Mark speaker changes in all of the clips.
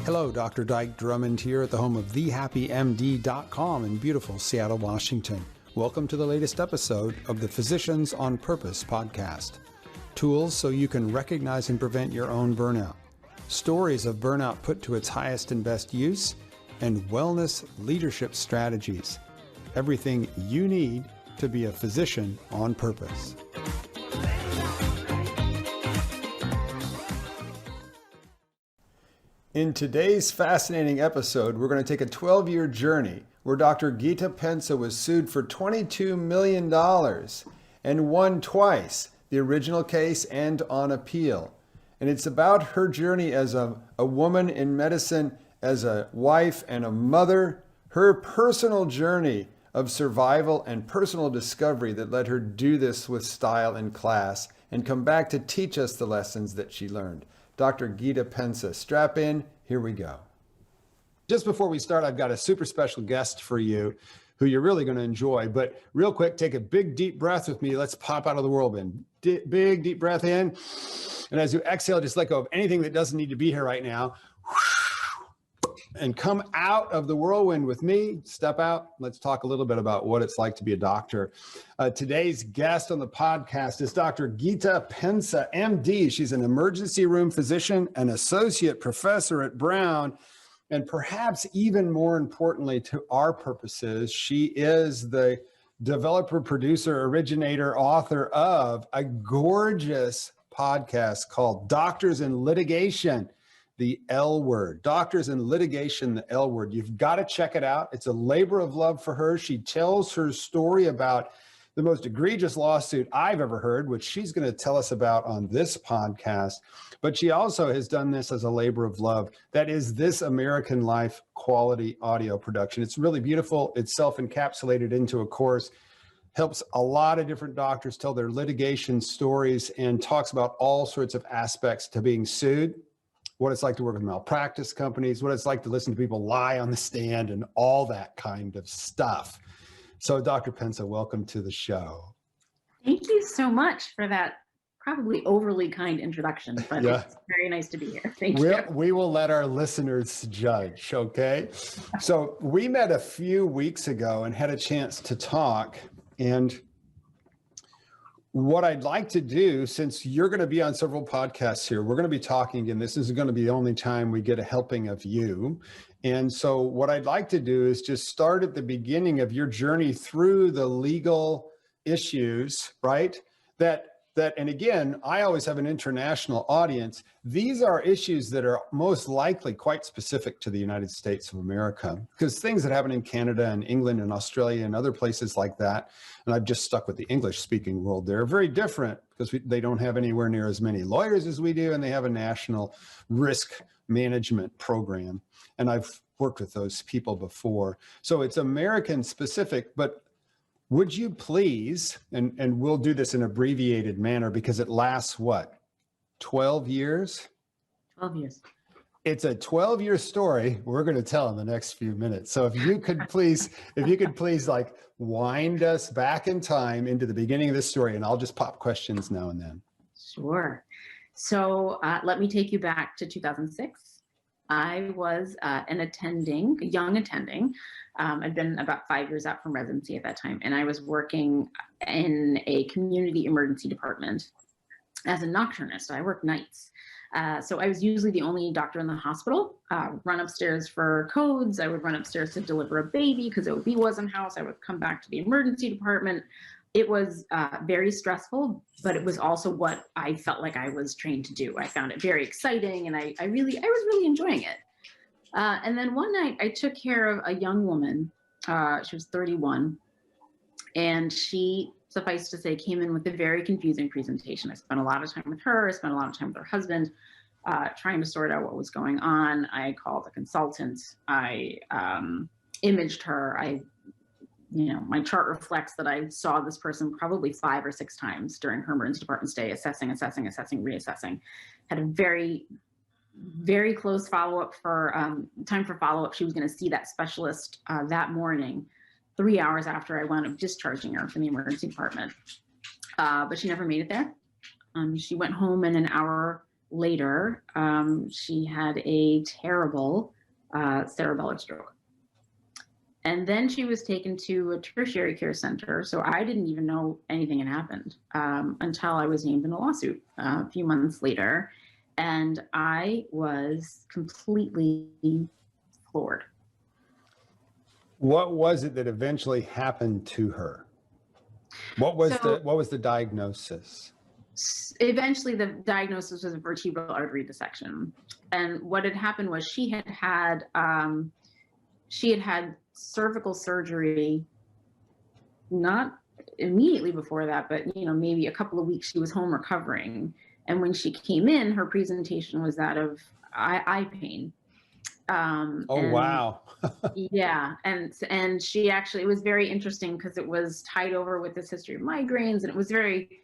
Speaker 1: Hello, Dr. Dyke Drummond here at the home of thehappymd.com in beautiful Seattle, Washington. Welcome to the latest episode of the Physicians on Purpose podcast. Tools so you can recognize and prevent your own burnout. Stories of burnout put to its highest and best use, and wellness leadership strategies. Everything you need to be a physician on purpose. In today's fascinating episode, we're going to take a 12-year journey where Dr. Gita Pensa was sued for $22 million and won twice, the original case and on appeal. And it's about her journey as a woman in medicine, as a wife and a mother, her personal journey of survival and personal discovery that led her do this with style and class and come back to teach us the lessons that she learned. Dr. Gita Pensa, strap in, here we go. Just before we start, I've got a super special guest for you who you're really going to enjoy. But real quick, take a big deep breath with me. Let's pop out of the whirlwind. Big deep breath in. And as you exhale, just let go of anything that doesn't need to be here right now. And come out of the whirlwind with me. Step out. Let's talk a little bit about what it's like to be a doctor. Today's guest on the podcast is Dr. Gita Pensa, MD. She's an emergency room physician, an associate professor at Brown, and perhaps even more importantly to our purposes, she is the developer, producer, originator, author of a gorgeous podcast called Doctors in Litigation, the L Word. Doctors in Litigation, the L Word. You've got to check it out. It's a labor of love for her. She tells her story about the most egregious lawsuit I've ever heard, which she's going to tell us about on this podcast. But she also has done this as a labor of love. That is This American Life quality audio production. It's really beautiful. It's self-encapsulated into a course, helps a lot of different doctors tell their litigation stories, and talks about all sorts of aspects to being sued, what it's like to work with malpractice companies, what it's like to listen to people lie on the stand, and all that kind of stuff. So Dr. Pensa, welcome to the show.
Speaker 2: Thank you so much for that probably overly kind introduction, but yeah. It's very nice to be here. Thank you.
Speaker 1: We will let our listeners judge, okay? So we met a few weeks ago and had a chance to talk, and what I'd like to do, since you're going to be on several podcasts here, we're going to be talking, and this isn't going to be the only time we get a helping of you. And so what I'd like to do is just start at the beginning of your journey through the legal issues, right? And again, I always have an international audience. These are issues that are most likely quite specific to the United States of America, because things that happen in Canada and England and Australia and other places like that, and I've just stuck with the English speaking world, they're very different because they don't have anywhere near as many lawyers as we do, and they have a national risk management program. And I've worked with those people before. So it's American specific, but would you please, and we'll do this in abbreviated manner because it lasts what, 12 years?
Speaker 2: 12 years.
Speaker 1: It's a 12-year story we're going to tell in the next few minutes. So if you could please like wind us back in time into the beginning of this story, and I'll just pop questions now and then.
Speaker 2: Sure. So let me take you back to 2006. I was a young attending. I'd been about 5 years out from residency at that time, and I was working in a community emergency department as a nocturnist. I worked nights. So I was usually the only doctor in the hospital, run upstairs for codes. I would run upstairs to deliver a baby because OB wasn't house. I would come back to the emergency department. It was very stressful, but it was also what I felt like I was trained to do. I found it very exciting, and I was really enjoying it. And then one night I took care of a young woman. She was 31, and she, suffice to say, came in with a very confusing presentation. I spent a lot of time with her. I spent a lot of time with her husband, trying to sort out what was going on. I called a consultant. I imaged her. My chart reflects that I saw this person probably 5 or 6 times during her emergency department stay, assessing, reassessing. Had a very, very close follow-up for time for follow-up. She was going to see that specialist that morning, 3 hours after I wound up discharging her from the emergency department. But she never made it there. She went home, and an hour later, she had a terrible cerebellar stroke. And then she was taken to a tertiary care center. So I didn't even know anything had happened until I was named in a lawsuit a few months later. And I was completely floored.
Speaker 1: What was it that eventually happened to her? What was the diagnosis?
Speaker 2: Eventually, the diagnosis was a vertebral artery dissection. And what had happened was she had had cervical surgery, not immediately before that, but maybe a couple of weeks she was home recovering. And when she came in, her presentation was that of eye pain.
Speaker 1: Wow.
Speaker 2: Yeah. And she actually, it was very interesting because it was tied over with this history of migraines, and it was very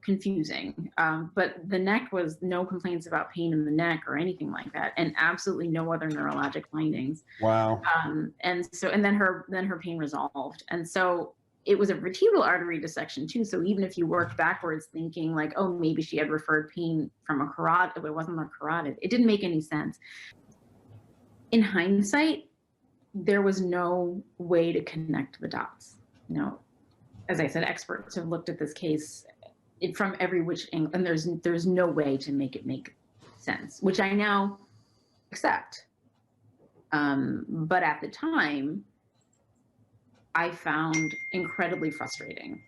Speaker 2: confusing. But the neck was no complaints about pain in the neck or anything like that, and absolutely no other neurologic findings.
Speaker 1: Wow.
Speaker 2: And then her pain resolved. And so it was a vertebral artery dissection too. So even if you worked backwards thinking like, oh, maybe she had referred pain from a carotid, but it wasn't a carotid. It didn't make any sense. In hindsight, there was no way to connect the dots. As I said, experts have looked at this case from every which angle, and there's no way to make it make sense, which I now accept. But at the time, I found incredibly frustrating.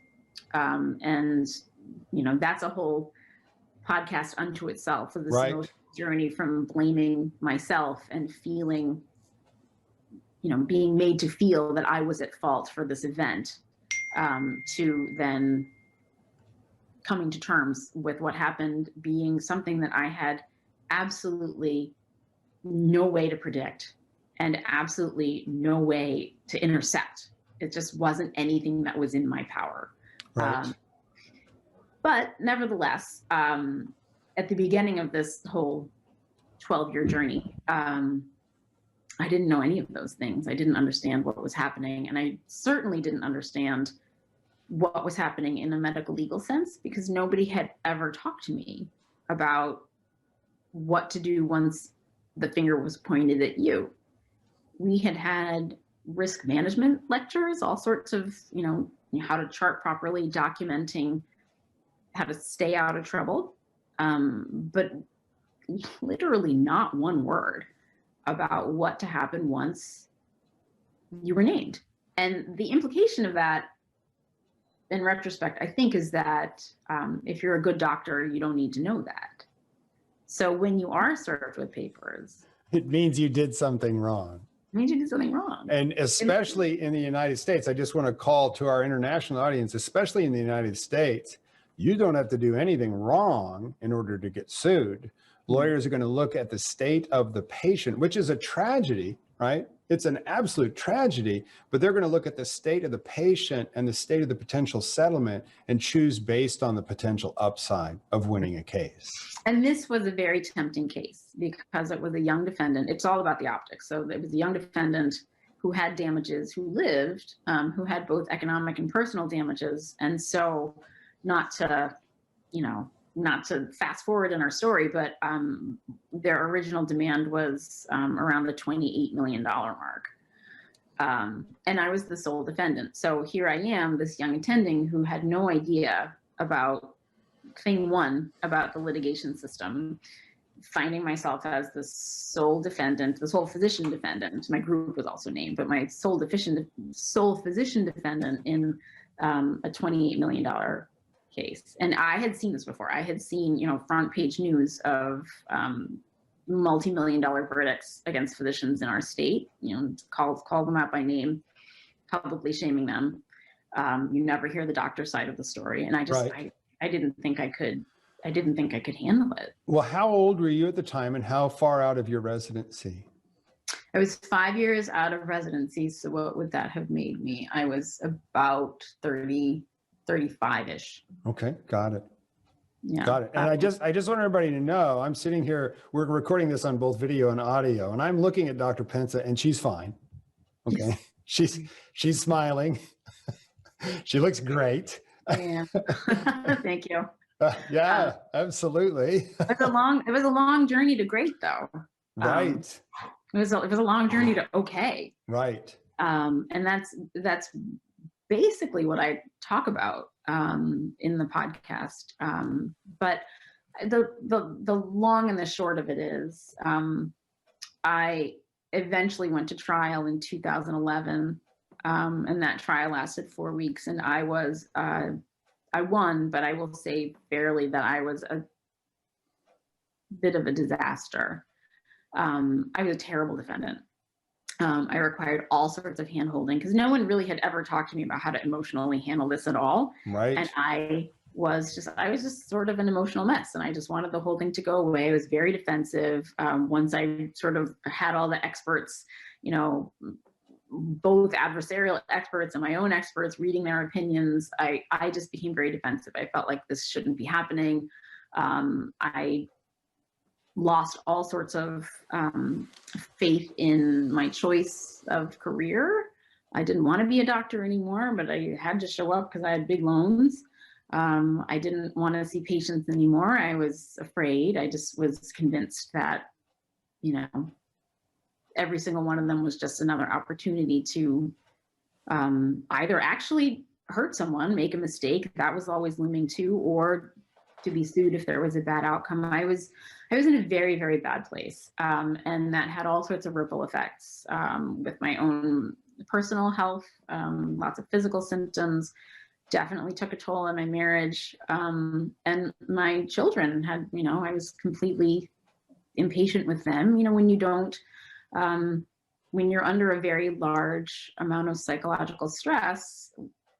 Speaker 2: And that's a whole podcast unto itself, of this emotional journey from blaming myself and feeling, being made to feel that I was at fault for this event, to then coming to terms with what happened being something that I had absolutely no way to predict and absolutely no way to intercept. It just wasn't anything that was in my power.
Speaker 1: Right.
Speaker 2: But nevertheless, at the beginning of this whole 12-year journey, I didn't know any of those things. I didn't understand what was happening. And I certainly didn't understand what was happening in a medical legal sense, because nobody had ever talked to me about what to do once the finger was pointed at you. We had risk management lectures, all sorts of, how to chart properly, documenting how to stay out of trouble, but literally not one word about what to happen once you were named. And the implication of that, in retrospect, I think, is that if you're a good doctor, you don't need to know that. So when you are served with papers,
Speaker 1: it means you did something wrong.
Speaker 2: It means you did something wrong.
Speaker 1: And especially in the United States, I just want to call to our international audience, especially in the United States, you don't have to do anything wrong in order to get sued. Lawyers are going to look at the state of the patient, which is a tragedy, right? It's an absolute tragedy, but they're going to look at the state of the patient and the state of the potential settlement and choose based on the potential upside of winning a case.
Speaker 2: And this was a very tempting case because it was a young defendant. It's all about the optics. So it was a young defendant who had damages, who lived, who had both economic and personal damages. And so not to fast forward in our story, but their original demand was around the $28 million mark. And I was the sole defendant. So here I am, this young attending who had no idea about thing one, about the litigation system, finding myself as the sole defendant, the sole physician defendant. My group was also named, but my sole physician defendant in a $28 million case. And I had seen this before. I had seen, front page news of multi-million-dollar verdicts against physicians in our state, call them out by name, publicly shaming them. You never hear the doctor's side of the story. And I just, I didn't think I could handle it.
Speaker 1: Well, how old were you at the time and how far out of your residency?
Speaker 2: I was 5 years out of residency. So what would that have made me? I was about 35-ish.
Speaker 1: Okay, got it.
Speaker 2: Yeah.
Speaker 1: Got it. And I just want everybody to know, I'm sitting here, we're recording this on both video and audio, and I'm looking at Dr. Pensa and she's fine. Okay. she's smiling. She looks great.
Speaker 2: Yeah. Thank you. Um,
Speaker 1: Yeah, absolutely.
Speaker 2: it was a long journey to great though. Um,
Speaker 1: Right,
Speaker 2: it was a long journey to okay.
Speaker 1: right.
Speaker 2: And that's basically what I talk about in the podcast. But the long and the short of it is, I eventually went to trial in 2011, and that trial lasted 4 weeks, and I won, but I will say fairly that I was a bit of a disaster. I was a terrible defendant. I required all sorts of hand-holding because no one really had ever talked to me about how to emotionally handle this at all.
Speaker 1: Right.
Speaker 2: And I was just sort of an emotional mess, and I just wanted the whole thing to go away. I was very defensive. Once I sort of had all the experts, you know, both adversarial experts and my own experts reading their opinions, I just became very defensive. I felt like this shouldn't be happening. I lost all sorts of faith in my choice of career. I didn't want to be a doctor anymore, but I had to show up because I had big loans. I didn't want to see patients anymore. I was afraid. I just was convinced that, you know, every single one of them was just another opportunity to either actually hurt someone, make a mistake, that was always looming too, or to be sued if there was a bad outcome. I was in a very, very bad place. And that had all sorts of ripple effects with my own personal health, lots of physical symptoms, definitely took a toll on my marriage. And my children had, you know, I was completely impatient with them. You know, when you don't, when you're under a very large amount of psychological stress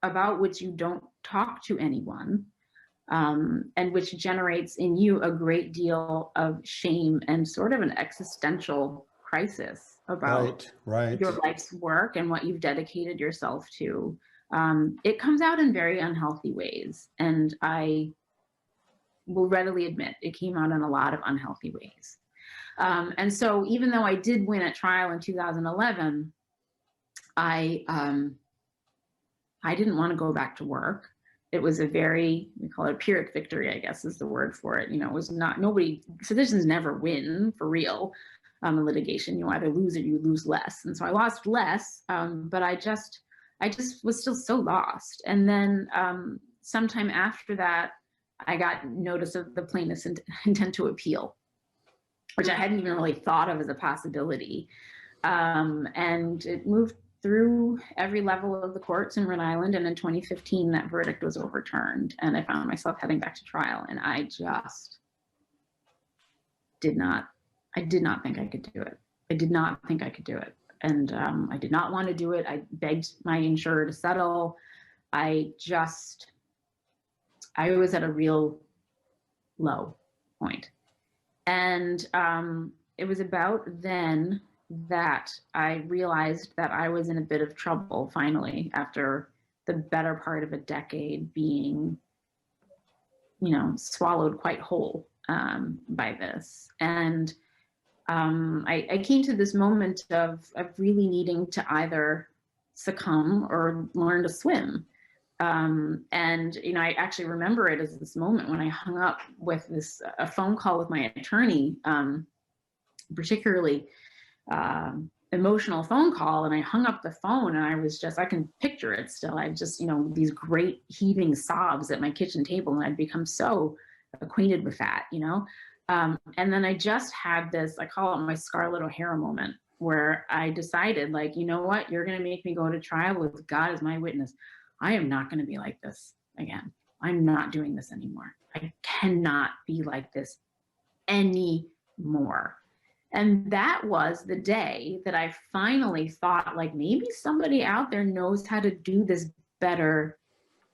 Speaker 2: about which you don't talk to anyone, and which generates in you a great deal of shame and sort of an existential crisis about your life's work and what you've dedicated yourself to. It comes out in very unhealthy ways. And I will readily admit it came out in a lot of unhealthy ways. And so even though I did win at trial in 2011, I didn't want to go back to work. It was a very, we call it a Pyrrhic victory, I guess is the word for it. You know, it was not, physicians never win for real in litigation. You either lose or you lose less. And so I lost less, but I just was still so lost. And then sometime after that, I got notice of the plaintiff's intent to appeal, which I hadn't even really thought of as a possibility. And it moved through every level of the courts in Rhode Island, and in 2015 that verdict was overturned, and I found myself heading back to trial, and I just did not think I could do it. I did not think I could do it, and I did not want to do it. I begged my insurer to settle. I was at a real low point, and it was about then that I realized that I was in a bit of trouble finally, after the better part of a decade being, you know, swallowed quite whole by this. And I came to this moment of really needing to either succumb or learn to swim. And, you know, I actually remember it as this moment when I hung up with a phone call with my attorney, particularly emotional phone call, and I hung up the phone, and I can picture it still. I just, you know, these great heaving sobs at my kitchen table, and I'd become so acquainted with that, you know. And then I just had this, I call it my Scarlett O'Hara moment, where I decided, like, you know what, you're going to make me go to trial with God as my witness. I am not going to be like this again. I'm not doing this anymore. I cannot be like this anymore. And that was the day that I finally thought, like, maybe somebody out there knows how to do this better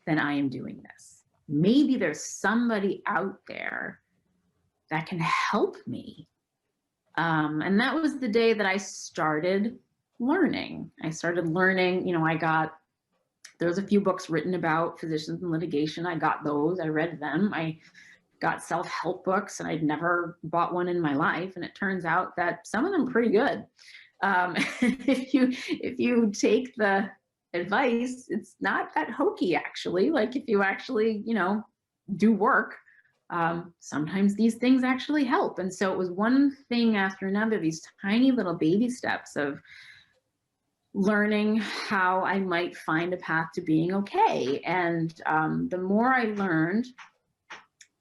Speaker 2: than I am doing this. Maybe there's somebody out there that can help me. And that was the day that I started learning. You know, there was a few books written about physicians in litigation. I got those, I read them. I got self-help books, and I'd never bought one in my life. And it turns out that some of them are pretty good. If you take the advice, it's not that hokey, actually. Like, if you actually, you know, do work, sometimes these things actually help. And so it was one thing after another, these tiny little baby steps of learning how I might find a path to being okay. And the more I learned,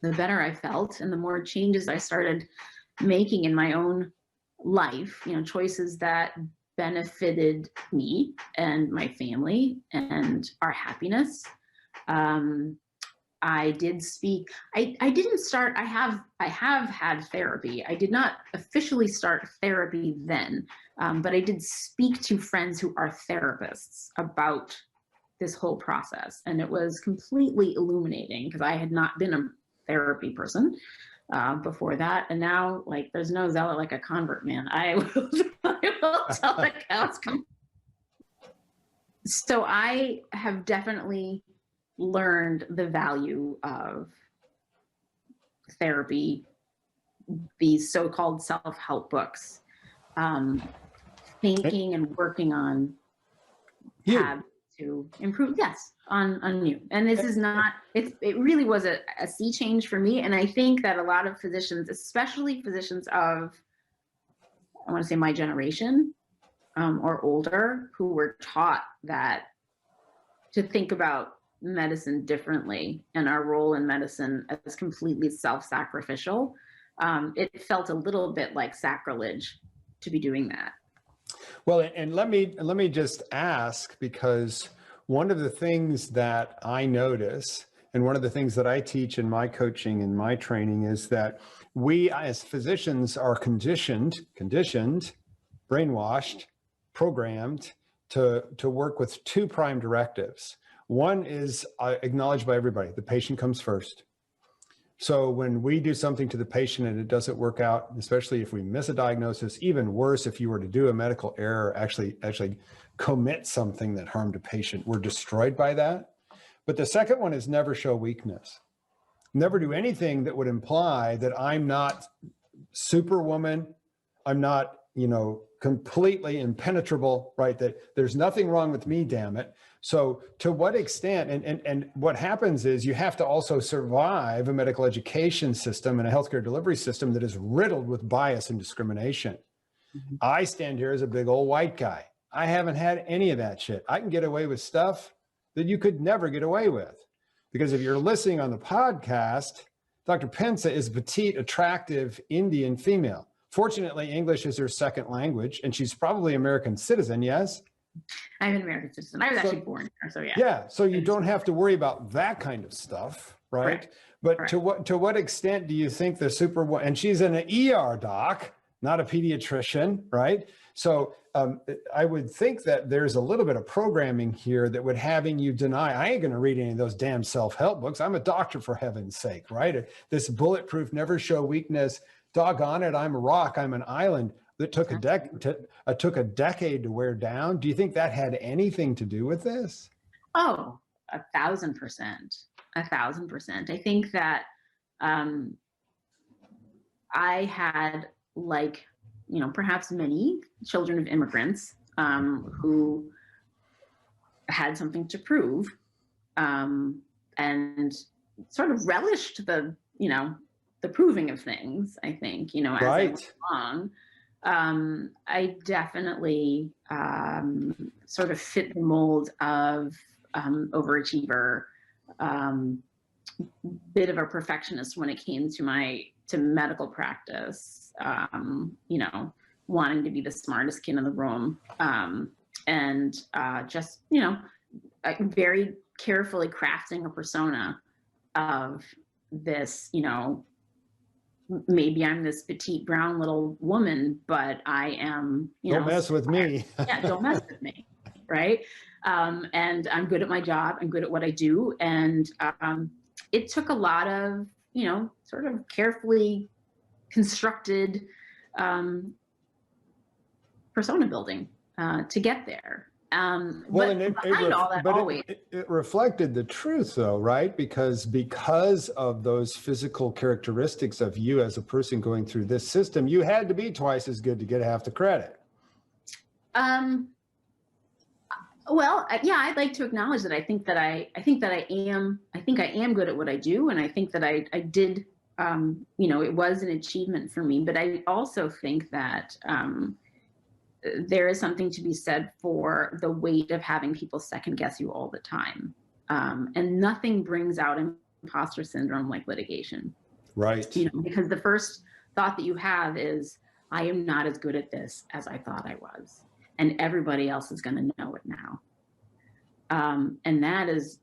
Speaker 2: the better I felt, and the more changes I started making in my own life, choices that benefited me and my family and our happiness. I did speak. I didn't start. I have had therapy. I did not officially start therapy then, but I did speak to friends who are therapists about this whole process, and it was completely illuminating because I had not been a therapy person before that, and now there's no zealot like a convert, man. I will tell the cows come. So I have definitely learned the value of therapy, these so-called self-help books, thinking and working on paths to improve, on you. And this is not, it really was a sea change for me. And I think that a lot of physicians, especially physicians of, I want to say my generation, or older, who were taught that to think about medicine differently and our role in medicine as completely self-sacrificial, it felt a little bit like sacrilege to be doing that.
Speaker 1: Well, and let me just ask, because one of the things that I notice, and one of the things that I teach in my coaching and my training, is that we as physicians are conditioned, brainwashed, programmed to work with two prime directives. One is acknowledged by everybody: the patient comes first. So when we do something to the patient and it doesn't work out, especially if we miss a diagnosis, even worse, if you were to do a medical error, actually commit something that harmed a patient, we're destroyed by that. But the second one is never show weakness. Never do anything that would imply that I'm not superwoman, I'm not, completely impenetrable, right? That there's nothing wrong with me, damn it. So to what extent, and what happens is you have to also survive a medical education system and a healthcare delivery system that is riddled with bias and discrimination. Mm-hmm. I stand here as a big old white guy. I haven't had any of that shit. I can get away with stuff that you could never get away with. Because if you're listening on the podcast, Dr. Pensa is a petite, attractive Indian female. Fortunately, English is her second language, and she's probably an American citizen, yes?
Speaker 2: I'm an American citizen. I was actually born here, so yeah.
Speaker 1: Yeah, so you don't have to worry about that kind of stuff, right? Correct. But correct. To what extent do you think the and she's an ER doc, not a pediatrician, right? So I would think that there's a little bit of programming here that would having you deny, I ain't gonna read any of those damn self-help books. I'm a doctor, for heaven's sake, right? This bulletproof, never show weakness, doggone it, I'm a rock, I'm an island, that took a decade to wear down. Do you think that had anything to do with this?
Speaker 2: Oh, 1,000%, 1,000%. I think that I had, perhaps many children of immigrants who had something to prove, and sort of relished the proving of things, I think, as I went along. I definitely sort of fit the mold of overachiever, bit of a perfectionist when it came to medical practice, wanting to be the smartest kid in the room, and just, very carefully crafting a persona of this, maybe I'm this petite brown little woman, but I am,
Speaker 1: don't mess with me.
Speaker 2: Yeah, don't mess with me, right? And I'm good at my job. I'm good at what I do. And it took a lot of, sort of carefully constructed persona building to get there.
Speaker 1: It reflected the truth, though, right? Because of those physical characteristics of you as a person going through this system, you had to be twice as good to get half the credit.
Speaker 2: Well, yeah, I'd like to acknowledge that I think I am good at what I do, and I think that I did it was an achievement for me, but I also think that there is something to be said for the weight of having people second guess you all the time. And nothing brings out imposter syndrome like litigation.
Speaker 1: Right.
Speaker 2: Because the first thought that you have is, I am not as good at this as I thought I was. And everybody else is going to know it now. And that is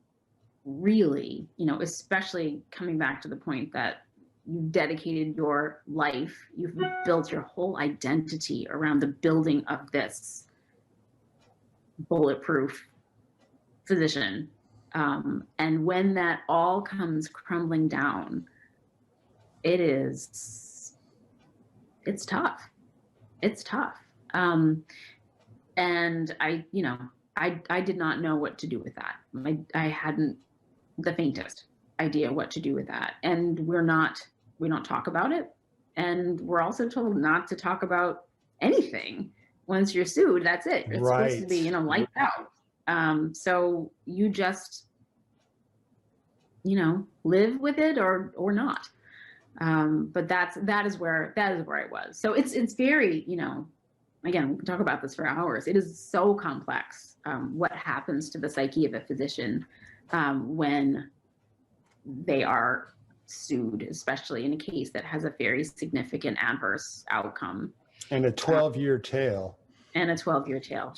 Speaker 2: really, especially coming back to the point that you've dedicated your life, you've built your whole identity around the building of this bulletproof physician. And when that all comes crumbling down, it's tough. It's tough. And I did not know what to do with that. I hadn't the faintest idea what to do with that. And we don't talk about it. And we're also told not to talk about anything. Once you're sued, that's it. It's supposed to be, lights out. So you just, live with it or not. But that is where I was. So it's very, again, we can talk about this for hours. It is so complex, what happens to the psyche of a physician when they are sued, especially in a case that has a very significant adverse outcome.
Speaker 1: And a 12-year tail.
Speaker 2: And a 12-year tail.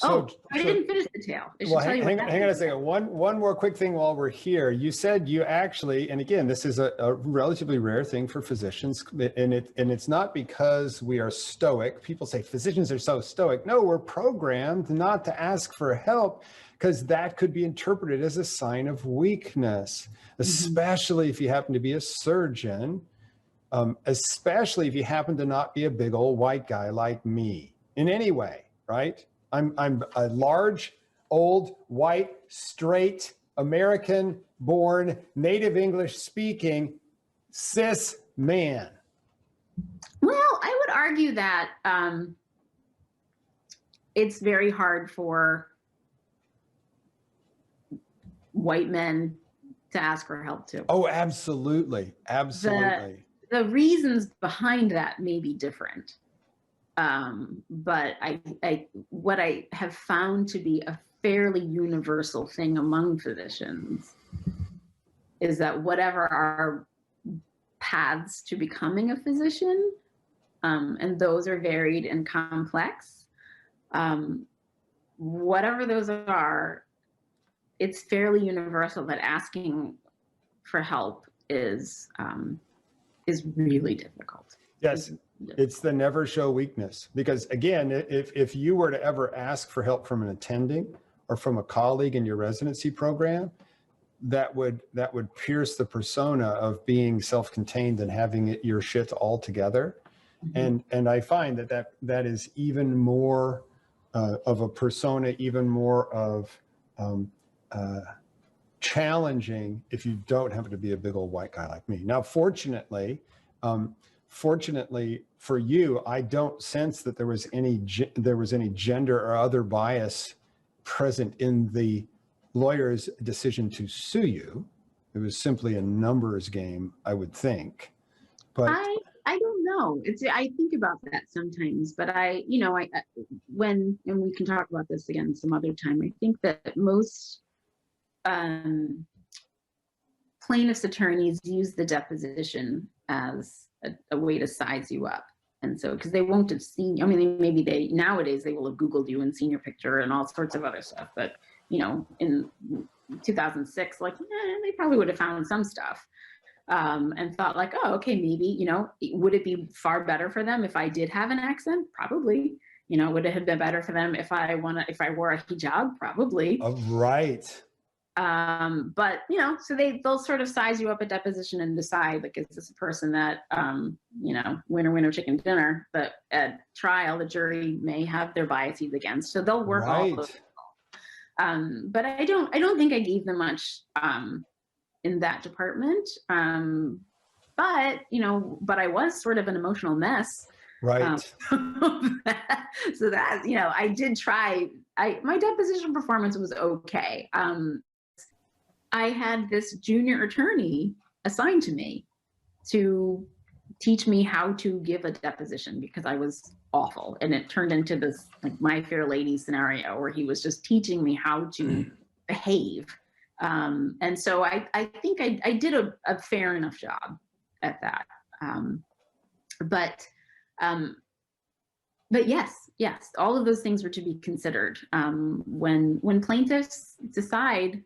Speaker 2: I didn't finish the tail.
Speaker 1: Hang on a second. One more quick thing while we're here. You said you actually, and again, this is a relatively rare thing for physicians, and it's not because we are stoic. People say physicians are so stoic. No, we're programmed not to ask for help because that could be interpreted as a sign of weakness, especially if you happen to be a surgeon, especially if you happen to not be a big old white guy like me in any way. Right? I'm a large, old, white, straight, American-born, native English-speaking, cis man.
Speaker 2: Well, I would argue that it's very hard for white men to ask for help too.
Speaker 1: Oh, absolutely. Absolutely.
Speaker 2: The reasons behind that may be different. But what I have found to be a fairly universal thing among physicians is that whatever our paths to becoming a physician, and those are varied and complex, whatever those are, it's fairly universal that asking for help is really difficult.
Speaker 1: Yes. It's the never show weakness, because again, if you were to ever ask for help from an attending or from a colleague in your residency program, that would pierce the persona of being self-contained and having your shit all together. And I find that is even more of a persona, even more of challenging if you don't happen to be a big old white guy like me. Now, fortunately for you, I don't sense that there was any gender or other bias present in the lawyer's decision to sue you. It was simply a numbers game, I would think. But
Speaker 2: I don't know. I think about that sometimes, but when we can talk about this again some other time, I think that most plaintiff's attorneys use the deposition as a way to size you up. And so, because they won't have seen, nowadays they will have Googled you and seen your picture and all sorts of other stuff. But, in 2006, they probably would have found some stuff and thought like, oh, okay, maybe, would it be far better for them if I did have an accent? Probably. Would it have been better for them if I wore a hijab? Probably.
Speaker 1: Right.
Speaker 2: But so they'll sort of size you up at deposition and decide, like, is this a person that winner winner chicken dinner, but at trial the jury may have their biases against, so they'll work all those. But I don't think I gave them much in that department. But I was sort of an emotional mess.
Speaker 1: Right.
Speaker 2: So that I did try. My deposition performance was okay. I had this junior attorney assigned to me to teach me how to give a deposition because I was awful. And it turned into this like My Fair Lady scenario where he was just teaching me how to behave. And so I think I did a fair enough job at that. But yes, all of those things were to be considered. When plaintiffs decide,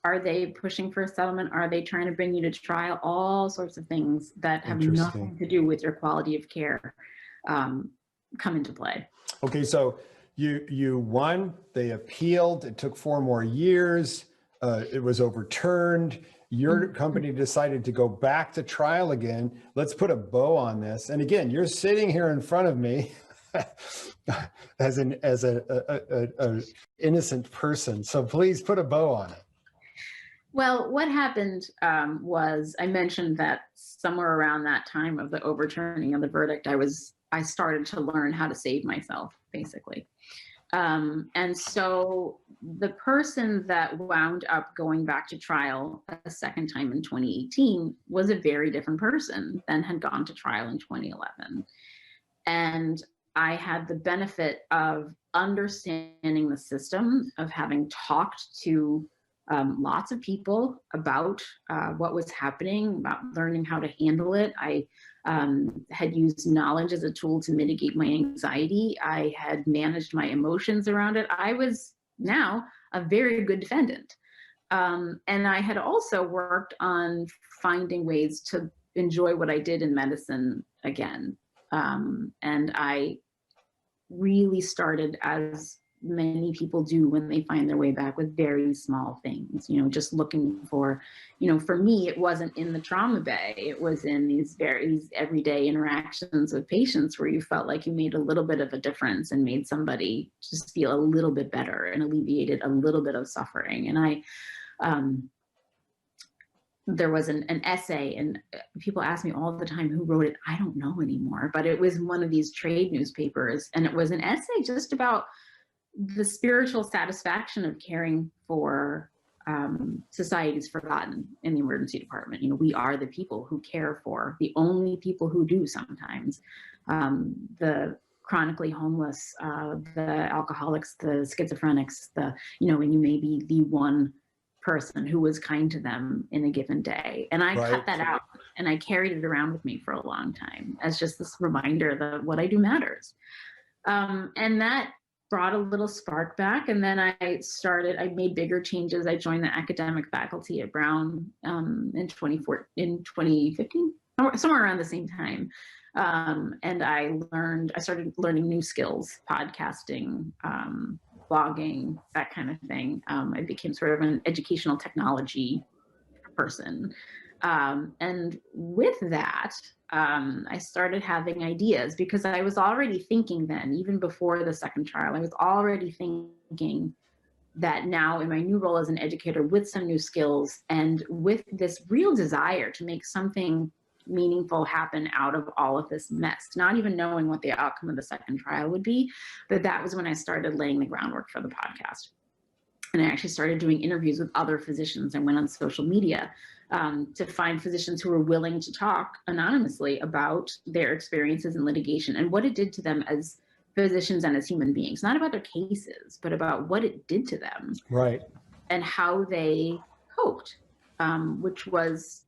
Speaker 2: are they pushing for a settlement? Are they trying to bring you to trial? All sorts of things that have nothing to do with your quality of care come into play.
Speaker 1: Okay, so you won, they appealed, it took 4 more years, it was overturned. Your company decided to go back to trial again. Let's put a bow on this. And again, you're sitting here in front of me as an innocent person. So please put a bow on it.
Speaker 2: Well, what happened was I mentioned that somewhere around that time of the overturning of the verdict, I started to learn how to save myself, basically. And so the person that wound up going back to trial a second time in 2018 was a very different person than had gone to trial in 2011. And I had the benefit of understanding the system, of having talked to lots of people about what was happening, about learning how to handle it. I had used knowledge as a tool to mitigate my anxiety. I had managed my emotions around it. I was now a very good defendant. And I had also worked on finding ways to enjoy what I did in medicine again. And I really started, as many people do when they find their way back, with very small things, just looking for, for me, it wasn't in the trauma bay. It was in these very everyday interactions with patients where you felt like you made a little bit of a difference and made somebody just feel a little bit better and alleviated a little bit of suffering. And there was an essay, and people ask me all the time who wrote it. I don't know anymore, but it was one of these trade newspapers, and it was an essay just about the spiritual satisfaction of caring for society's forgotten in the emergency department. We are the people who care for, the only people who do sometimes, the chronically homeless, the alcoholics, the schizophrenics, and you may be the one person who was kind to them in a given day. And I cut that out and I carried it around with me for a long time as just this reminder that what I do matters. And that brought a little spark back. And then I made bigger changes. I joined the academic faculty at Brown in 2015, somewhere around the same time. And I started learning new skills, podcasting, blogging, that kind of thing. I became sort of an educational technology person. And with that, I started having ideas because I was already thinking then, even before the second trial, I was already thinking that now in my new role as an educator with some new skills and with this real desire to make something meaningful happen out of all of this mess, not even knowing what the outcome of the second trial would be. But that was when I started laying the groundwork for the podcast. And I actually started doing interviews with other physicians. I went on social media to find physicians who were willing to talk anonymously about their experiences in litigation and what it did to them as physicians and as human beings, not about their cases, but about what it did to them.
Speaker 1: Right.
Speaker 2: And how they coped, which was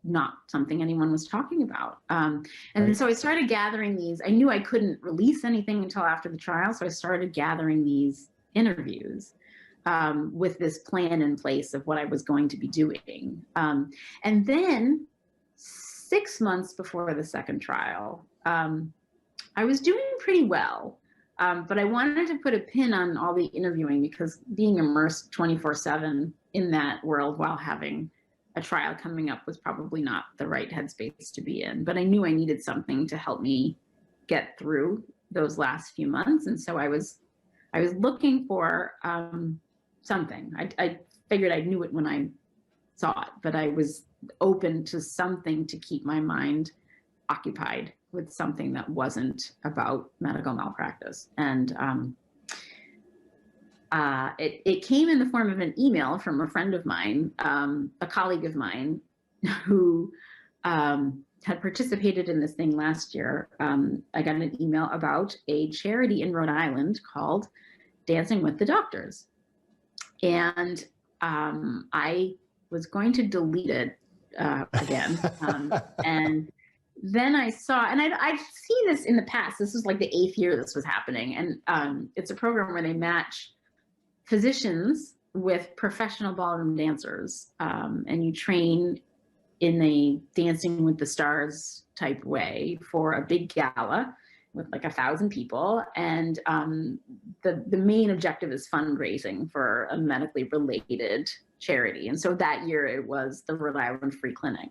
Speaker 2: not something anyone was talking about. And so I started gathering these. I knew I couldn't release anything until after the trial, so I started gathering these interviews with this plan in place of what I was going to be doing. And then 6 months before the second trial, I was doing pretty well, but I wanted to put a pin on all the interviewing because being immersed 24/7 in that world while having a trial coming up was probably not the right headspace to be in. But I knew I needed something to help me get through those last few months. And so I was looking for something. I figured I knew it when I saw it, but I was open to something to keep my mind occupied with something that wasn't about medical malpractice. And it came in the form of an email from a friend of mine, a colleague of mine, who had participated in this thing last year, I got an email about a charity in Rhode Island called Dancing with the Doctors. And I was going to delete it again. And then I saw, and I've seen this in the past. This was like the 8th year this was happening. And it's a program where they match physicians with professional ballroom dancers. And you train in a Dancing with the Stars type way for a big gala with like 1,000 people. And the main objective is fundraising for a medically related charity. And so that year it was the Rhode Island Free Clinic.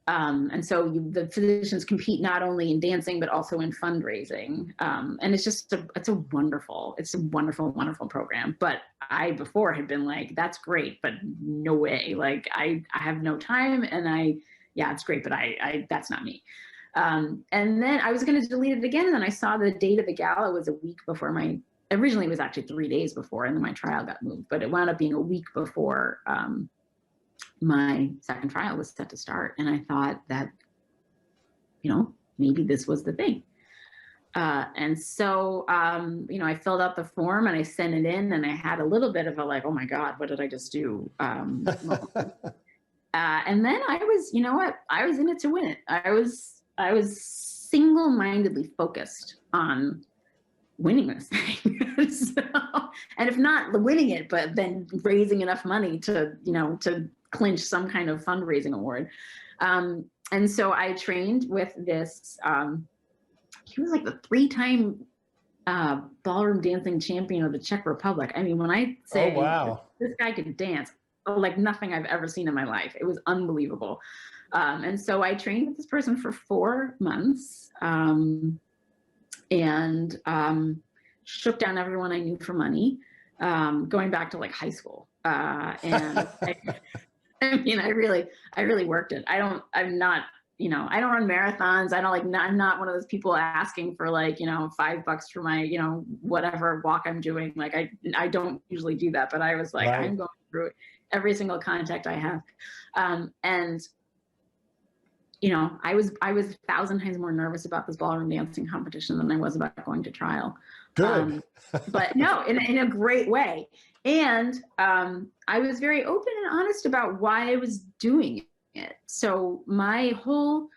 Speaker 2: And so the physicians compete not only in dancing, but also in fundraising. And it's just, it's a wonderful, wonderful program. But I before had been like, that's great, but no way. Like I have no time, and yeah, it's great, but that's not me. And then I was going to delete it again. And then I saw the date of the gala was a week before originally it was actually 3 days before, and then my trial got moved, but it wound up being a week before, my second trial was set to start. And I thought that, maybe this was the thing. And so, I filled out the form and I sent it in, and I had a little bit of a like, oh my God, what did I just do? And then I was, I was in it to win it. I was single-mindedly focused on winning this thing. And if not winning it, but then raising enough money to, to clinch some kind of fundraising award. And so I trained with this, he was like the 3-time ballroom dancing champion of the Czech Republic. I mean, when I say,
Speaker 1: oh, wow,
Speaker 2: this guy could dance like nothing I've ever seen in my life, it was unbelievable. And so I trained with this person for 4 months, and shook down everyone I knew for money, going back to like high school. And I mean, I really worked it. I'm not, I don't run marathons. I'm not one of those people asking for like, $5 for my, whatever walk I'm doing. Like I don't usually do that, but I was like, right. I'm going through it, every single contact I have. And I was 1,000 times more nervous about this ballroom dancing competition than I was about going to trial.
Speaker 1: Good.
Speaker 2: But no, in a great way. And I was very open and honest about why I was doing it. So my whole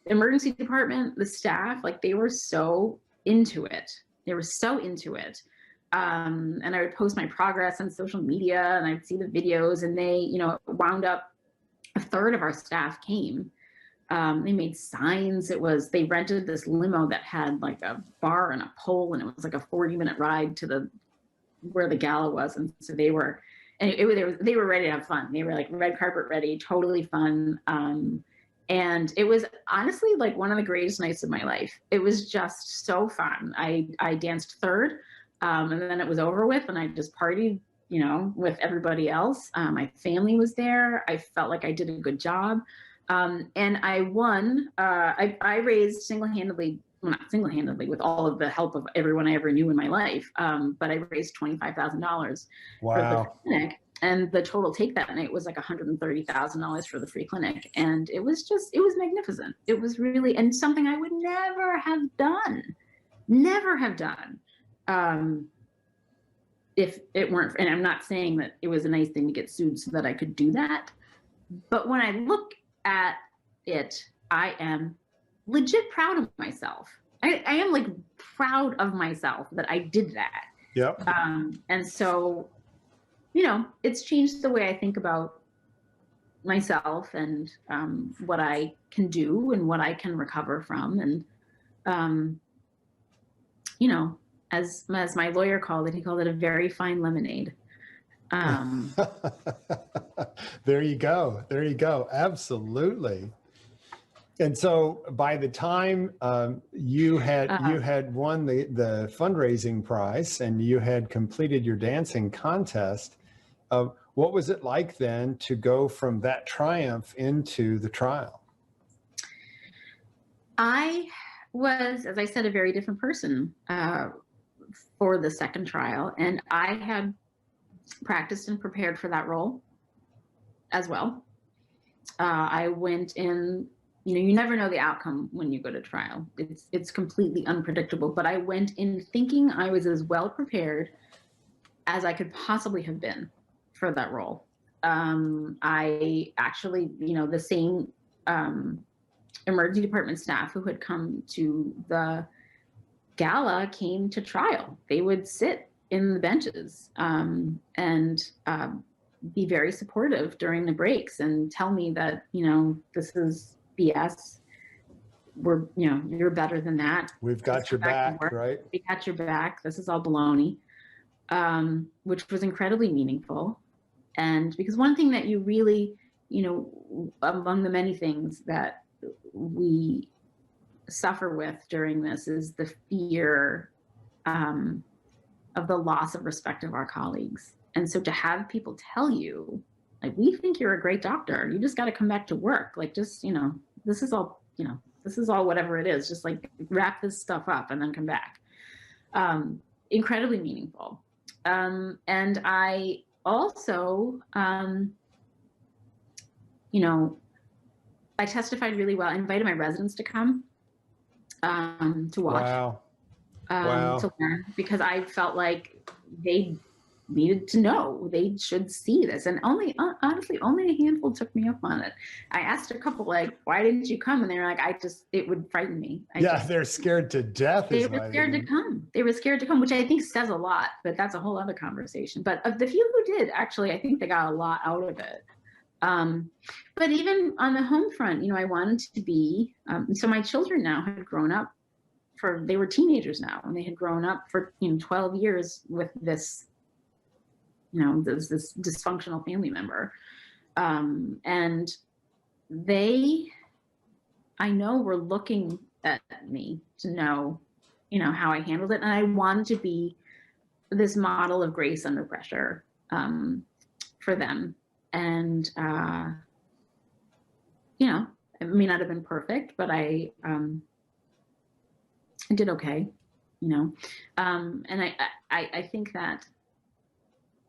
Speaker 2: emergency department, the staff, like they were so into it. They were so into it. And I would post my progress on social media, and I'd see the videos, and they, it wound up 1/3 of our staff came. They made signs. They rented this limo that had like a bar and a pole, and it was like a 40-minute ride to where the gala was. And so they were ready to have fun. They were like red carpet ready, totally fun. And it was honestly like one of the greatest nights of my life. It was just so fun. I danced 3rd, and then it was over with, and I just partied, with everybody else. My family was there. I felt like I did a good job. And I won. I raised single-handedly, well, not single-handedly, with all of the help of everyone I ever knew in my life. But I raised $25,000
Speaker 1: wow.
Speaker 2: for the clinic. And the total take that night was like $130,000 for the free clinic. And it was magnificent. It was really, and something I would never have done, if it weren't, and I'm not saying that it was a nice thing to get sued so that I could do that. But when I look at it, I am legit proud of myself. I am like proud of myself that I did that.
Speaker 1: Yep.
Speaker 2: And so, it's changed the way I think about myself and what I can do and what I can recover from. And, as my lawyer called it, he called it a very fine lemonade.
Speaker 1: There you go. There you go. Absolutely. And so by the time you had won the fundraising prize and you had completed your dancing contest, what was it like then to go from that triumph into the trial?
Speaker 2: I was, as I said, a very different person for the second trial, and I had practiced and prepared for that role as well. I went in, you never know the outcome when you go to trial. It's completely unpredictable, but I went in thinking I was as well prepared as I could possibly have been for that role. I actually, the same emergency department staff who had come to the gala came to trial. They would sit in the benches and be very supportive during the breaks and tell me that, this is BS. You're better than that.
Speaker 1: We've got your back, right?
Speaker 2: We got your back. This is all baloney, which was incredibly meaningful. And because one thing that you really, among the many things that we suffer with during this is the fear of the loss of respect of our colleagues. And so to have people tell you, like, we think you're a great doctor, you just got to come back to work. Like, just, this is all, this is all whatever it is, just like wrap this stuff up and then come back. Incredibly meaningful. And I also, I testified really well. I invited my residents to come to watch.
Speaker 1: Wow. Wow.
Speaker 2: To learn, because I felt like they needed to know, they should see this. And honestly, only a handful took me up on it. I asked a couple, like, why didn't you come? And they were like, it would frighten me.
Speaker 1: They're scared to death.
Speaker 2: They were scared to come. They were scared to come, which I think says a lot, but that's a whole other conversation. But of the few who did, actually, I think they got a lot out of it. But even on the home front, I wanted to be, so my children now had grown up they were teenagers now, and they had grown up for, 12 years with this, this dysfunctional family member. And I know were looking at me to know, how I handled it. And I wanted to be this model of grace under pressure, for them. And, it may not have been perfect, but I did okay, and I think that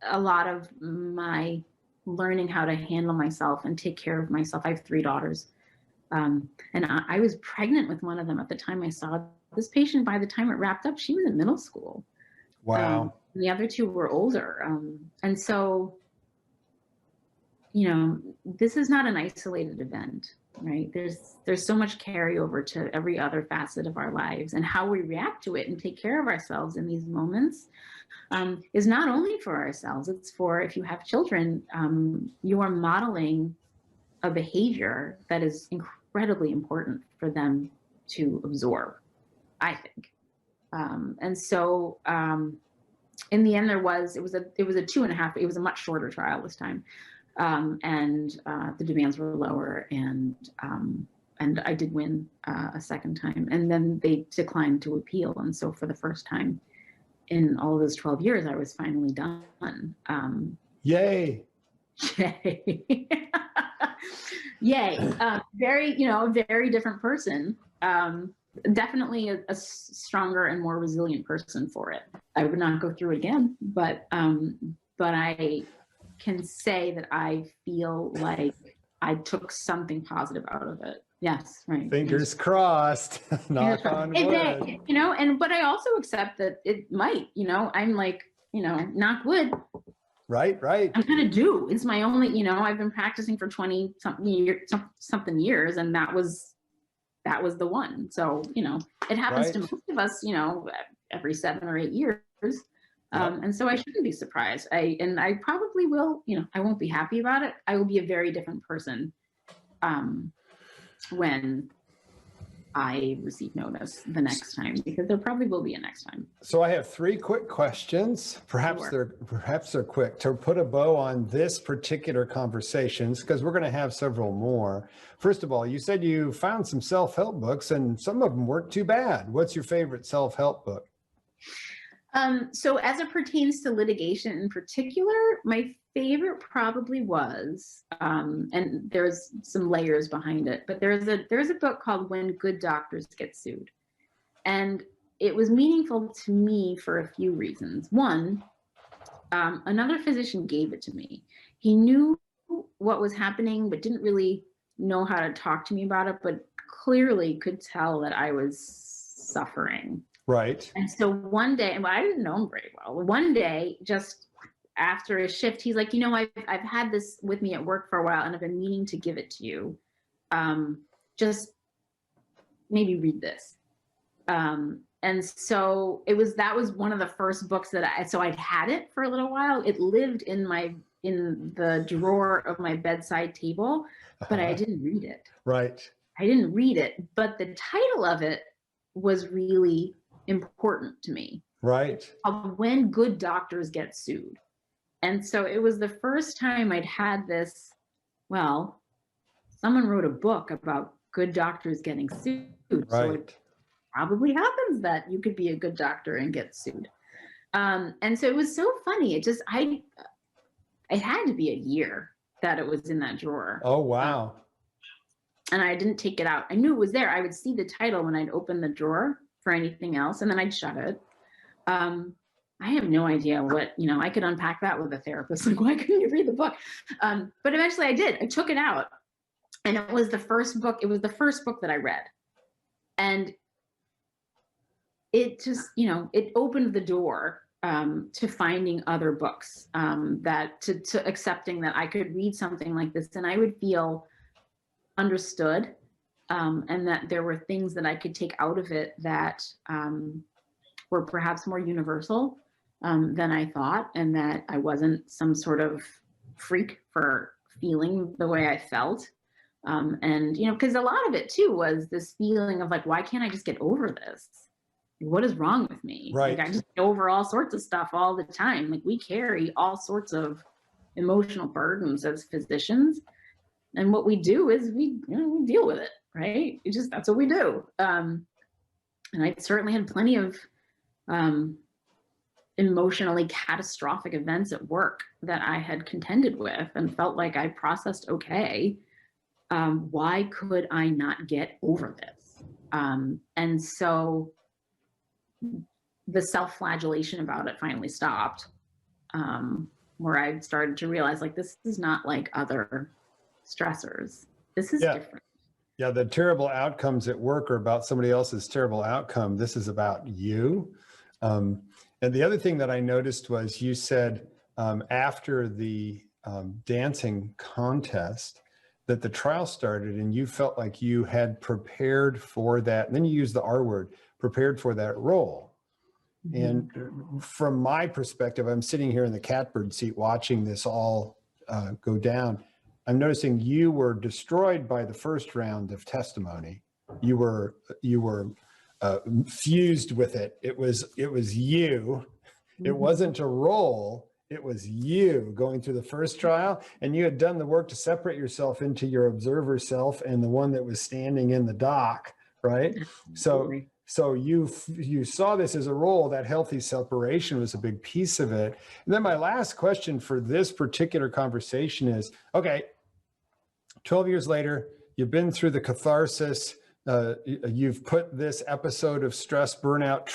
Speaker 2: a lot of my learning how to handle myself and take care of myself, I have 3 daughters, and I was pregnant with one of them at the time I saw this patient. By the time it wrapped up, she was in middle school.
Speaker 1: Wow.
Speaker 2: The other 2 were older. And so, this is not an isolated event, right? There's so much carryover to every other facet of our lives, and how we react to it and take care of ourselves in these moments is not only for ourselves, it's for, if you have children, you are modeling a behavior that is incredibly important for them to absorb, I think. And so in the end, it was a 2.5, it was a much shorter trial this time. And the demands were lower, and I did win a second time, and then they declined to appeal. And so for the first time in all of those 12 years, I was finally done.
Speaker 1: Yay.
Speaker 2: Yay. Yay. Very, a very different person. Definitely a stronger and more resilient person for it. I would not go through it again, but I can say that I feel like I took something positive out of it. Yes, right.
Speaker 1: Fingers crossed. Knock on wood.
Speaker 2: But I also accept that it might, I'm like, knock wood.
Speaker 1: Right.
Speaker 2: I'm gonna do. It's my only, I've been practicing for 20 something years, and that was the one. So, it happens to most of us, every 7 or 8 years. And so I shouldn't be surprised. I probably will, I won't be happy about it. I will be a very different person when I receive notice the next time, because there probably will be a next time.
Speaker 1: So I have 3 quick questions. Perhaps they're quick to put a bow on this particular conversations, because we're going to have several more. First of all, you said you found some self-help books, and some of them weren't too bad. What's your favorite self-help book?
Speaker 2: So as it pertains to litigation in particular, my favorite probably was, and there's some layers behind it, but there's a book called When Good Doctors Get Sued. And it was meaningful to me for a few reasons. One, another physician gave it to me. He knew what was happening, but didn't really know how to talk to me about it, but clearly could tell that I was suffering.
Speaker 1: Right.
Speaker 2: And so one day, and I didn't know him very well. One day, just after a shift, he's like, I've had this with me at work for a while, and I've been meaning to give it to you. Just maybe read this. And so that was one of the first books that I'd had it for a little while. It lived in the drawer of my bedside table, but I didn't read it.
Speaker 1: Right.
Speaker 2: I didn't read it, but the title of it was really important to me.
Speaker 1: Right.
Speaker 2: When Good Doctors Get Sued. And so it was the first time I'd had this, well, someone wrote a book about good doctors getting sued.
Speaker 1: Right.
Speaker 2: So it probably happens that you could be a good doctor and get sued. And so it was so funny. It had to be a year that it was in that drawer.
Speaker 1: Oh, wow.
Speaker 2: And I didn't take it out. I knew it was there. I would see the title when I'd open the drawer for anything else, and then I'd shut it. I have no idea what, I could unpack that with a therapist. Like, why couldn't you read the book? But eventually I did. I took it out, and it was the first book. It was the first book that I read. And it just, it opened the door to finding other books, to accepting that I could read something like this and I would feel understood, and that there were things that I could take out of it that were perhaps more universal than I thought, and that I wasn't some sort of freak for feeling the way I felt. And, because a lot of it too was this feeling of like, why can't I just get over this? What is wrong with me?
Speaker 1: Right.
Speaker 2: Like, I just get over all sorts of stuff all the time. Like, we carry all sorts of emotional burdens as physicians. And what we do is we deal with it, right? That's what we do. And I certainly had plenty of emotionally catastrophic events at work that I had contended with and felt like I processed okay. Why could I not get over this? And so the self-flagellation about it finally stopped, where I started to realize, like, this is not like other stressors. This is different.
Speaker 1: Yeah, the terrible outcomes at work are about somebody else's terrible outcome. This is about you. And the other thing that I noticed was you said after the dancing contest that the trial started and you felt like you had prepared for that. And then you used the R word, prepared for that role. Mm-hmm. And from my perspective, I'm sitting here in the catbird seat watching this all go down. I'm noticing you were destroyed by the first round of testimony. You were fused with it. It was you. Mm-hmm. It wasn't a role. It was you going through the first trial, and you had done the work to separate yourself into your observer self and the one that was standing in the dock, right?
Speaker 2: Absolutely.
Speaker 1: So you saw this as a role. That healthy separation was a big piece of it. And then my last question for this particular conversation is, okay, 12 years later, you've been through the catharsis. You've put this episode of stress, burnout,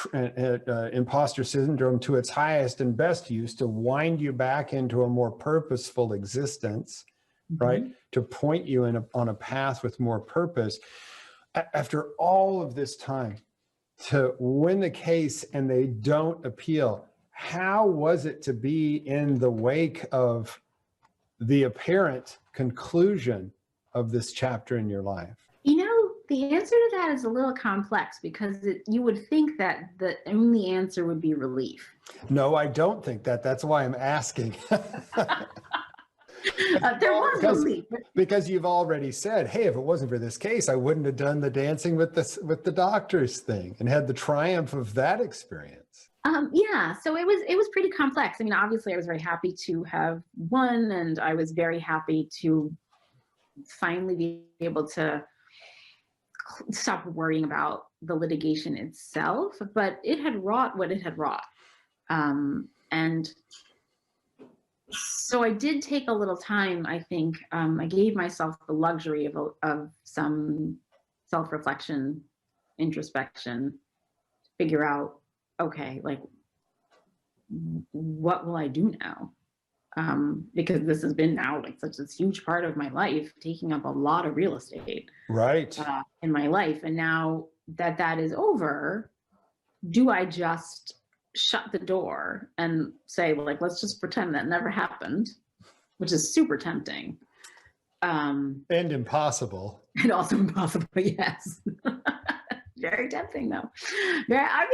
Speaker 1: imposter syndrome to its highest and best use to wind you back into a more purposeful existence, mm-hmm. right? To point you on a path with more purpose. After all of this time, to win the case and they don't appeal, how was it to be in the wake of the apparent conclusion of this chapter in your life?
Speaker 2: The answer to that is a little complex because you would think that the only answer would be relief.
Speaker 1: No, I don't think that. That's why I'm asking.
Speaker 2: There was relief.
Speaker 1: Because you've already said, hey, if it wasn't for this case, I wouldn't have done the dancing with the doctors thing and had the triumph of that experience.
Speaker 2: Yeah, so it was pretty complex. I mean, obviously I was very happy to have won, and I was very happy to finally be able to stop worrying about the litigation itself, but it had wrought what it had wrought. And so I did take a little time, I think. I gave myself the luxury of some self-reflection, introspection, to figure out, okay, like, what will I do now? because this has been now like such a huge part of my life, taking up a lot of real estate
Speaker 1: Right.
Speaker 2: in my life. And now that that is over, do I just shut the door and say, like, let's just pretend that never happened, which is super tempting.
Speaker 1: And impossible.
Speaker 2: And also impossible, yes. Very tempting, though. There are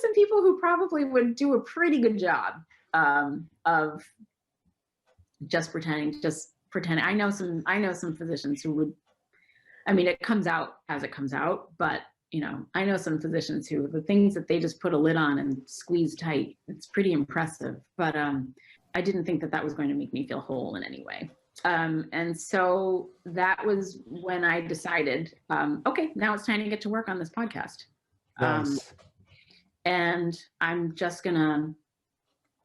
Speaker 2: some people who probably would do a pretty good job of just pretending. I know some physicians who would. I mean, it comes out as it comes out, but you know, I know some physicians who the things that they just put a lid on and squeeze tight. It's pretty impressive. But I didn't think that that was going to make me feel whole in any way. And so that was when I decided, okay, now it's time to get to work on this podcast.
Speaker 1: Nice.
Speaker 2: And I'm just gonna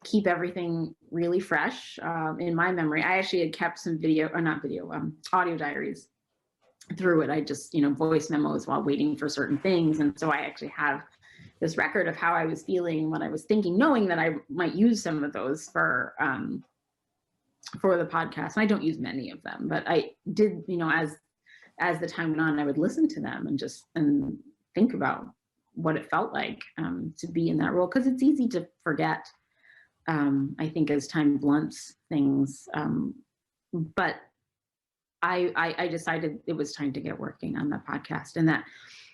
Speaker 2: keep everything really fresh in my memory. I actually had kept some audio diaries through it. I just, voice memos while waiting for certain things. And so I actually have this record of how I was feeling, what I was thinking, knowing that I might use some of those for the podcast. And I don't use many of them, but I did, as the time went on, I would listen to them and think about what it felt like to be in that role. Cause it's easy to forget, I think, as time blunts things. But I decided it was time to get working on the podcast, and that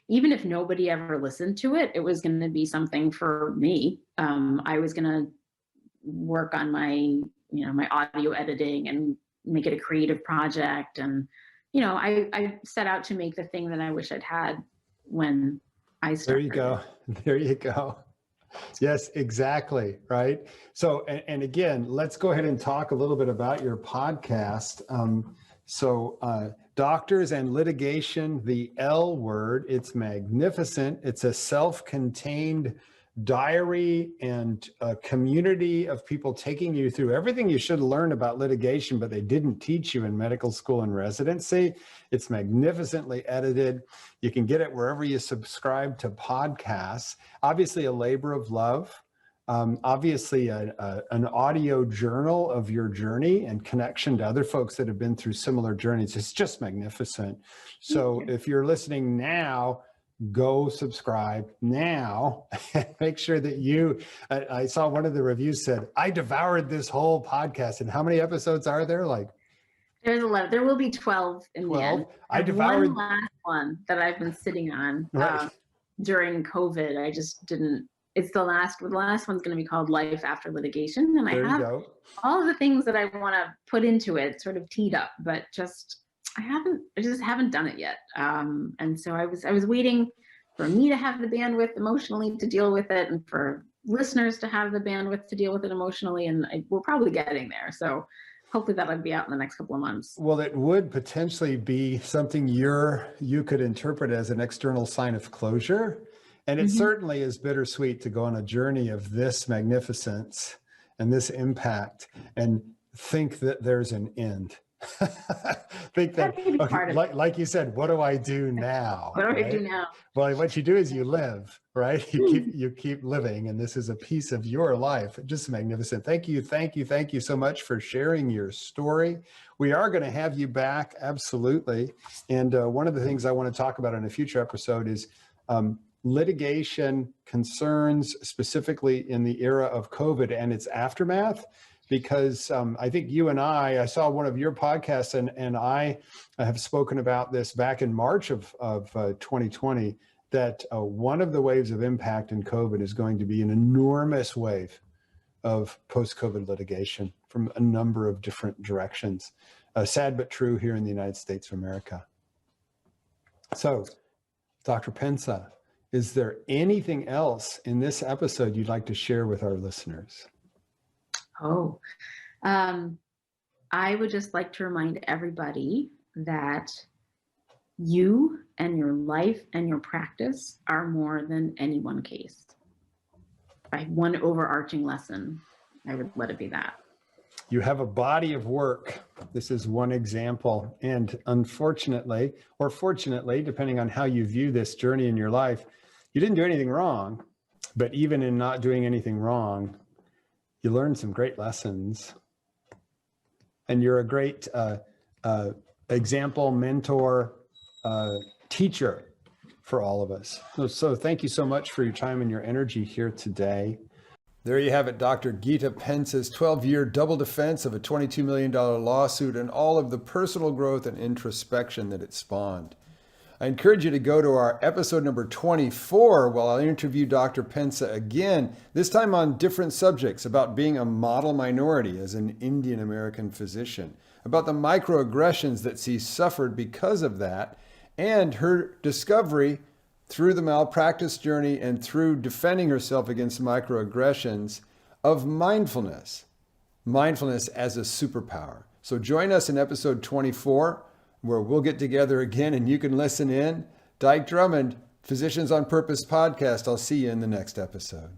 Speaker 2: even if nobody ever listened to it, it was going to be something for me. I was going to work on my audio editing and make it a creative project. And, I set out to make the thing that I wish I'd had when I started.
Speaker 1: There you go. There you go. Yes, exactly. Right. So, and again, let's go ahead and talk a little bit about your podcast. Doctors and Litigation, the L Word, it's magnificent. It's a self-contained diary and a community of people taking you through everything you should learn about litigation, but they didn't teach you in medical school and residency. It's magnificently edited. You can get it wherever you subscribe to podcasts. Obviously a labor of love. Obviously an audio journal of your journey and connection to other folks that have been through similar journeys. It's just magnificent. So if you're listening now, go subscribe now. Make sure that I saw one of the reviews said, I devoured this whole podcast. And how many episodes are there?
Speaker 2: There's 11. There will be 12 in 12? The end.
Speaker 1: I devoured
Speaker 2: one last one that I've been sitting on during COVID. I just didn't. It's the last one's going to be called Life After Litigation. And I have all of the things that I want to put into it sort of teed up, but I just haven't done it yet. And so I was waiting for me to have the bandwidth emotionally to deal with it, and for listeners to have the bandwidth to deal with it emotionally. And we're probably getting there. So hopefully that'll be out in the next couple of months.
Speaker 1: Well, it would potentially be something you could interpret as an external sign of closure. And it certainly is bittersweet to go on a journey of this magnificence and this impact and think that there's an end. Think that, okay, like you said, what do I do now?
Speaker 2: What do I do now?
Speaker 1: Well, what you do is you live, right? You keep living, and this is a piece of your life. Just magnificent. Thank you so much for sharing your story. We are going to have you back, absolutely. And one of the things I want to talk about in a future episode is litigation concerns, specifically in the era of COVID and its aftermath. Because I think you and I saw one of your podcasts, and I have spoken about this back in March of 2020, that one of the waves of impact in COVID is going to be an enormous wave of post-COVID litigation from a number of different directions. Sad but true here in the United States of America. So, Dr. Pensa, is there anything else in this episode you'd like to share with our listeners?
Speaker 2: I would just like to remind everybody that you and your life and your practice are more than any one case. By one overarching lesson, I would let it be that.
Speaker 1: You have a body of work. This is one example. And unfortunately, or fortunately, depending on how you view this journey in your life, you didn't do anything wrong. But even in not doing anything wrong, You learned some great lessons. And you're a great example, mentor, teacher for all of us. So thank you so much for your time and your energy here today. There you have it, Dr. Gita Pensa's 12-year double defense of a $22 million lawsuit and all of the personal growth and introspection that it spawned. I encourage you to go to our episode number 24 while I interview Dr. Pensa again, this time on different subjects about being a model minority as an Indian American physician, about the microaggressions that she suffered because of that, and her discovery through the malpractice journey and through defending herself against microaggressions of mindfulness as a superpower. So join us in episode 24, where we'll get together again and you can listen in. Dyke Drummond, Physicians on Purpose podcast. I'll see you in the next episode.